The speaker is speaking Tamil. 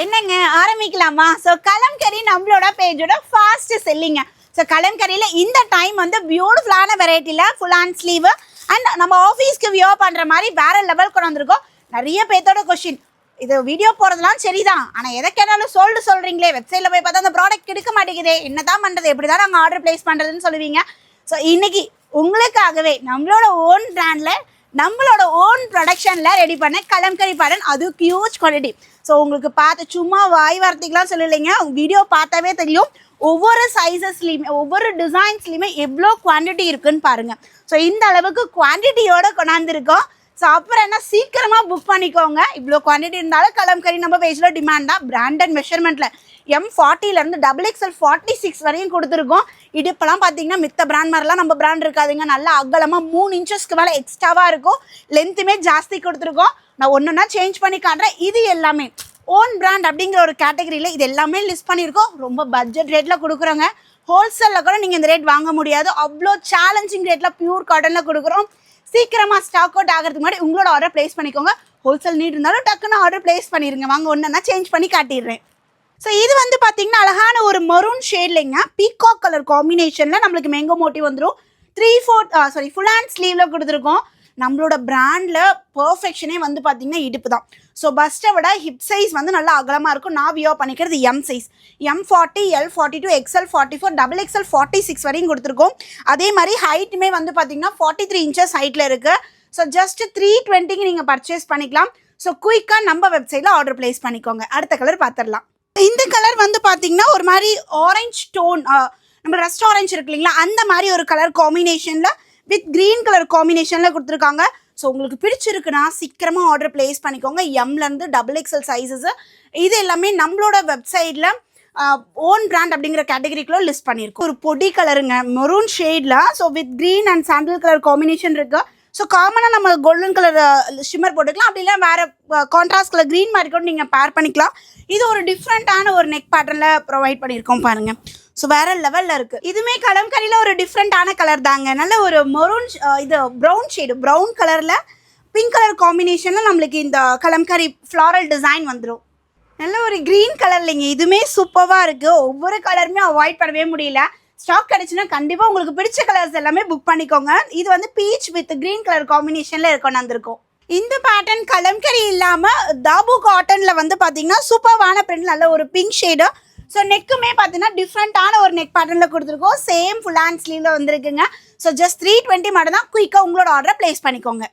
என்னங்க ஆரம்பிக்கலாமா? ஸோ கலம்கரி நம்மளோட பேஜோட ஃபாஸ்ட் செல்லிங்க. ஸோ கலம்கரியில் இந்த டைம் வந்து பியூட்டிஃபுல்லான வெரைட்டியில் ஃபுல் ஹேண்ட் ஸ்லீவ் அண்ட் நம்ம ஆஃபீஸ்க்கு வியோ பண்ணுற மாதிரி வேறு லெவல் கொண்டு வந்திருக்கோம். நிறைய பேர்த்தோட கொஷின், இது வீடியோ போகிறதுலாம் சரிதான், ஆனால் எதை கேட்டாலும் சொல்கிறீங்களே, வெப்சைட்டில் போய் பார்த்தா அந்த ப்ராடக்ட் எடுக்க மாட்டேங்குது, என்ன தான் பண்ணுறது, எப்படி தான் நாங்கள் ஆர்டர் ப்ளேஸ் பண்ணுறதுன்னு சொல்லுவீங்க. ஸோ இன்றைக்கி உங்களுக்காகவே நம்மளோட ஓன் பிராண்டில் நம்மளோட ஓன் ப்ரொடக்ஷனில் ரெடி பண்ண கலம்கரி பேட்டர்ன், அது ஹியூஜ் குவாலிட்டி. ஸோ உங்களுக்கு பார்த்து சும்மா வாய் வார்த்தைக்கெலாம் சொல்லலைங்க, வீடியோ பார்த்தாவே தெரியும் ஒவ்வொரு சைஸஸ்லேயுமே ஒவ்வொரு டிசைன்ஸ்லேயுமே எவ்வளோ குவான்டிட்டி இருக்குதுன்னு பாருங்கள். ஸோ இந்த அளவுக்கு குவான்டிட்டியோடு கொண்டாந்துருக்கோம். ஸோ அப்புறம் என்ன, சீக்கிரமாக புக் பண்ணிக்கோங்க. இவ்வளோ குவான்டிட்டி இருந்தாலும் கலம்கரி நம்ம பேஜில் டிமாண்ட் தான். பிராண்டட் மெஷர்மெண்ட்டில் M40லேருந்து XXL 46 வரையும் கொடுத்துருக்கோம். இடுப்பெல்லாம் பார்த்தீங்கன்னா மித்த பிராண்ட் மாதிரிலாம் நம்ம பிராண்ட் இருக்காதுங்க. நல்லா அகலமாக 3 இன்ச்சஸ்க்கு மேலே எக்ஸ்ட்ராவாக இருக்கும். லென்த்துமே ஜாஸ்தி கொடுத்துருக்கோம். நான் ஒன்றுன்னா சேஞ்ச் பண்ணி காட்டுறேன். இது எல்லாமே ஓன் பிராண்ட் அப்படிங்கிற ஒரு கேட்டகரியில் இது எல்லாமே லிஸ்ட் பண்ணியிருக்கோம். ரொம்ப பட்ஜெட் ரேட்டில் கொடுக்குறோங்க. ஹோல்சேலில் கூட நீங்கள் இந்த ரேட் வாங்க முடியாது. அவ்வளோ சேலஞ்சிங் ரேட்டில் பியூர் காட்டனில் கொடுக்குறோம். சீக்கிரமாக ஸ்டாக் அவுட் ஆகிறதுக்கு முன்னாடி உங்களோட ஆர்டர் ப்ளேஸ் பண்ணிக்கோங்க. ஹோல்சேல் நீட் இருந்தாலும் டக்குன்னு ஆர்டர் ப்ளேஸ் பண்ணிடுங்க. வாங்க ஒன்றுன்னா சேஞ்ச் பண்ணி காட்டிடுறேன். ஸோ இது வந்து பார்த்தீங்கன்னா அழகான ஒரு மரூன் ஷேட்லைங்க, பீகாக் கலர் காம்பினேஷனில் நம்மளுக்கு மேங்கோ மோட்டிவ் வந்துடும். 3/4 ஃபுல் ஹேண்ட் ஸ்லீவில் கொடுத்துருக்கோம். நம்மளோட பிராண்டில் பர்ஃபெக்ஷனே வந்து பார்த்திங்கன்னா இடுப்பு தான். ஸோ பஸ்ட்டை விட ஹிப் சைஸ் வந்து நல்லா அகலமாக இருக்கும். நான் வியோ பண்ணிக்கிறது M size, M40, L42, XL44, XXL 46 வரையும் கொடுத்துருக்கோம். அதே மாதிரி ஹைட்டுமே வந்து பார்த்திங்கன்னா 43 இன்ச்சஸ் ஹைட்டில் இருக்குது. ஸோ ஜஸ்ட் 320க்கு நீங்கள் பர்ச்சேஸ் பண்ணிக்கலாம். ஸோ குயிக்காக நம்ம வெப்சைட்டில் ஆர்டர் ப்ளேஸ் பண்ணிக்கோங்க. அடுத்த கலர் பார்த்துடலாம். இந்த கலர் வந்து பார்த்திங்கன்னா ஒரு மாதிரி ஆரஞ்ச் டோன், நம்ம ரெஸ்ட் ஆரஞ்ச் இருக்கு இல்லைங்களா, அந்த மாதிரி ஒரு கலர் காம்பினேஷனில் வித் க்ரீன் கலர் காம்பினேஷனில் கொடுத்துருக்காங்க. ஸோ உங்களுக்கு பிடிச்சிருக்குன்னா சீக்கிரமாக ஆர்டர் ப்ளேஸ் பண்ணிக்கோங்க. M-லேருந்து XXL சைஸஸ் இது எல்லாமே நம்மளோட வெப்சைட்டில் ஓன் பிராண்ட் அப்படிங்கிற கேட்டகரிக்குள்ள லிஸ்ட் பண்ணியிருக்கோம். ஒரு பொடி கலருங்க, மெரூன் ஷேடில். So with green and sandal colour combination இருக்குது. ஸோ காமனாக நம்ம கோல்டன் கலர் ஷிம்மர் போட்டுக்கலாம், அப்படி இல்லை வேறு கான்ட்ராஸ்ட் கலர் க்ரீன் மாதிரி கூட நீங்கள் பேர் பண்ணிக்கலாம். இது ஒரு டிஃப்ரெண்ட்டான ஒரு நெக் பேட்டர்னில் ப்ரொவைட் பண்ணியிருக்கோம் பாருங்கள். ஸோ வேறு லெவலில் இருக்குது. இதுவுமே கலம்கரியில் ஒரு டிஃப்ரெண்ட்டான கலர் தாங்க. நல்ல ஒரு மெரூன், இது ப்ரௌன் ஷேடு, ப்ரௌன் கலரில் பிங்க் கலர் காம்பினேஷனில் நம்மளுக்கு இந்த கலம்கரி ஃப்ளாரல் டிசைன் வந்துடும். நல்ல ஒரு க்ரீன் கலர் இல்லைங்க, இதுவுமே சூப்பராக இருக்குது. ஒவ்வொரு கலருமே அவாய்ட் பண்ணவே முடியல. ஸ்டாக் கிடச்சுன்னா கண்டிப்பாக உங்களுக்கு பிடிச்ச கலர்ஸ் எல்லாமே புக் பண்ணிக்கோங்க. இது வந்து பீச் வித் க்ரீன் கலர் காம்பினேஷனில் இருக்கணும் வந்திருக்கும். இந்த பேட்டர்ன் கலம்கரி இல்லாமல் தாபு காட்டனில் வந்து பார்த்தீங்கன்னா சூப்பரான பிரிண்ட், நல்ல ஒரு பிங்க் ஷேடு. ஸோ நெக்குமே பார்த்தீங்கன்னா டிஃப்ரெண்ட்டான ஒரு நெக் பேட்டர்னில் கொடுத்துருக்கோம். சேம் ஃபுல் ஹேண்ட் ஸ்லீவில் வந்துருக்குங்க. ஸோ ஜஸ்ட் 320 மட்டும் தான். குயிக்காக உங்களோட ஆர்டரை ப்ளேஸ் பண்ணிக்கோங்க.